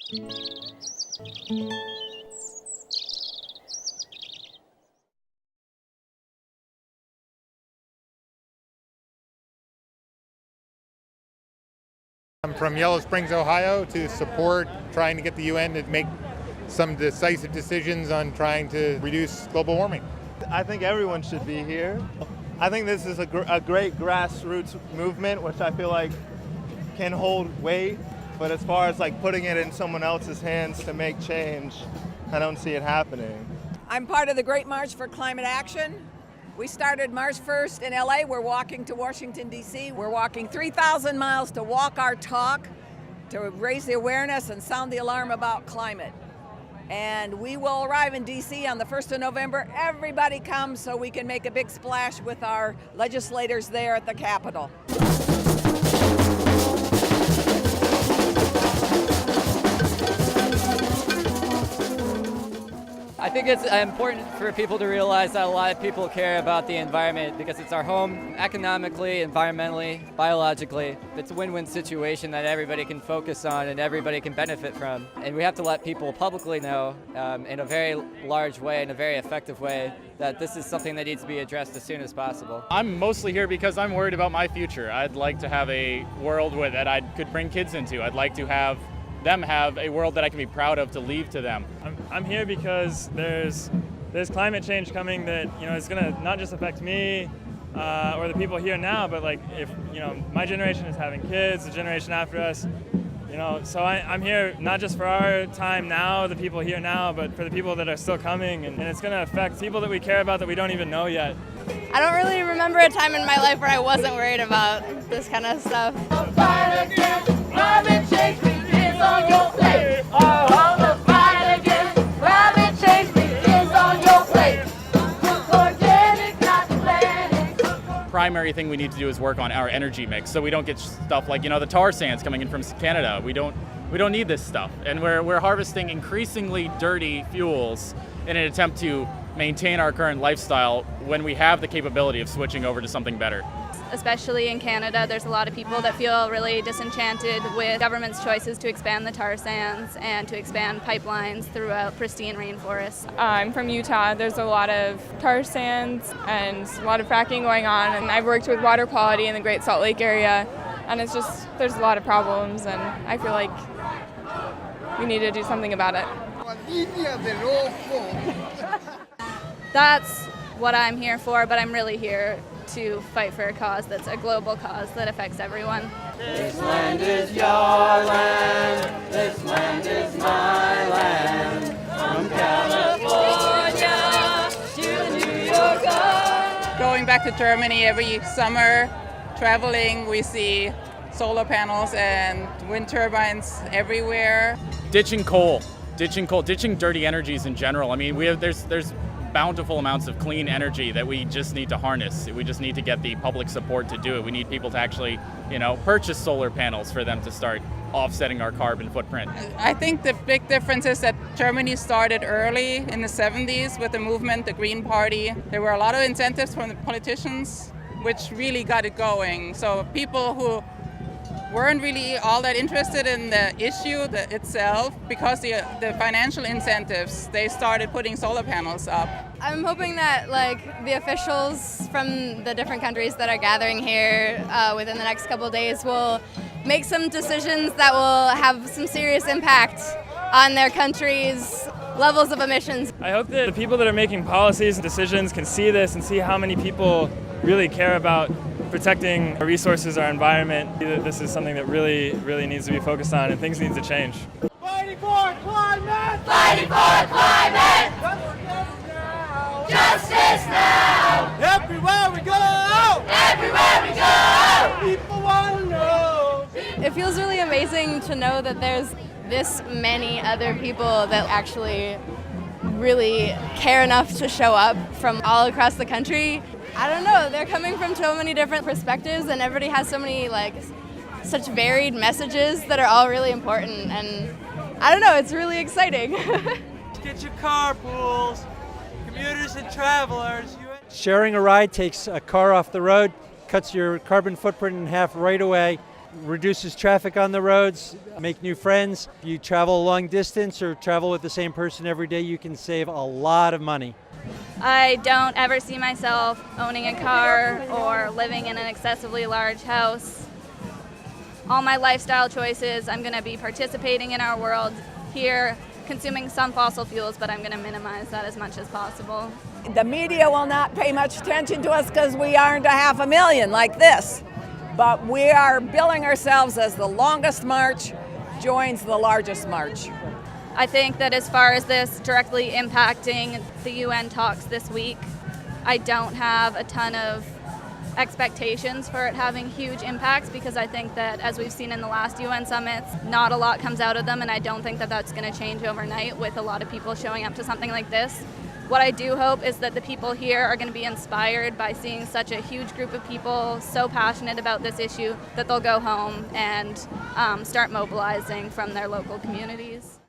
I'm from Yellow Springs, Ohio, to support trying to get the UN to make some decisive decisions on trying to reduce global warming. I think everyone should be here. I think this is a great grassroots movement, which I feel like can hold weight. But as far as like putting it in someone else's hands to make change, I don't see it happening. I'm part of the Great March for Climate Action. We started March 1st in LA. We're walking to Washington, D.C. We're walking 3,000 miles to walk our talk, to raise the awareness and sound the alarm about climate. And we will arrive in D.C. on the 1st of November. Everybody comes so we can make a big splash with our legislators there at the Capitol. I think it's important for people to realize that a lot of people care about the environment because it's our home economically, environmentally, biologically. It's a win-win situation that everybody can focus on and everybody can benefit from. And we have to let people publicly know in a very large way, in a very effective way, that this is something that needs to be addressed as soon as possible. I'm mostly here because I'm worried about my future. I'd like to have a world that I could bring kids into. I'd like to have them have a world that I can be proud of to leave to them. I'm here because there's climate change coming that is going to not just affect me or the people here now, but like if my generation is having kids, the generation after us, so I'm here not just for our time now, the people here now, but for the people that are still coming, and it's going to affect people that we care about that we don't even know yet. I don't really remember a time in my life where I wasn't worried about this kind of stuff. On your plate. All the fight against climate change begins on your plate. Organic, not planet. Primary thing we need to do is work on our energy mix so we don't get stuff like the tar sands coming in from Canada. We don't need this stuff, and we're harvesting increasingly dirty fuels in an attempt to maintain our current lifestyle when we have the capability of switching over to something better. Especially in Canada, there's a lot of people that feel really disenchanted with government's choices to expand the tar sands and to expand pipelines throughout pristine rainforests. I'm from Utah. There's a lot of tar sands and a lot of fracking going on, and I've worked with water quality in the Great Salt Lake area, and it's just, there's a lot of problems, and I feel like we need to do something about it. That's what I'm here for, but I'm really here to fight for a cause that's a global cause that affects everyone. This land is your land, this land is my land, from California to New York. Going back to Germany every summer, traveling, we see solar panels and wind turbines everywhere. Ditching coal, ditching dirty energies in general. I mean, there's bountiful amounts of clean energy that we just need to harness. We just need to get the public support to do it. We need people to actually, purchase solar panels for them to start offsetting our carbon footprint. I think the big difference is that Germany started early in the 70s with the movement, the Green Party. There were a lot of incentives from the politicians, which really got it going. So people who weren't really all that interested in the issue itself, because the financial incentives, they started putting solar panels up. I'm hoping that the officials from the different countries that are gathering here within the next couple of days will make some decisions that will have some serious impact on their country's levels of emissions. I hope that the people that are making policies and decisions can see this and see how many people really care about protecting our resources, our environment. This is something that really, really needs to be focused on, and things need to change. Fighting for climate! Fighting for climate! Justice now! Everywhere we go! Everywhere we go! People want to know! It feels really amazing to know that there's this many other people that actually really care enough to show up from all across the country. I don't know, they're coming from so many different perspectives, and everybody has so many such varied messages that are all really important, and I don't know, it's really exciting. Get your carpools, commuters and travelers. Sharing a ride takes a car off the road, cuts your carbon footprint in half right away. reduces traffic on the roads, make new friends. If you travel a long distance or travel with the same person every day, you can save a lot of money. I don't ever see myself owning a car or living in an excessively large house. All my lifestyle choices, I'm going to be participating in our world here, consuming some fossil fuels, but I'm going to minimize that as much as possible. The media will not pay much attention to us because we aren't 500,000 like this. But we are billing ourselves as the longest march joins the largest march. I think that as far as this directly impacting the UN talks this week, I don't have a ton of expectations for it having huge impacts, because I think that, as we've seen in the last UN summits, not a lot comes out of them, and I don't think that that's going to change overnight with a lot of people showing up to something like this. What I do hope is that the people here are going to be inspired by seeing such a huge group of people so passionate about this issue that they'll go home and start mobilizing from their local communities.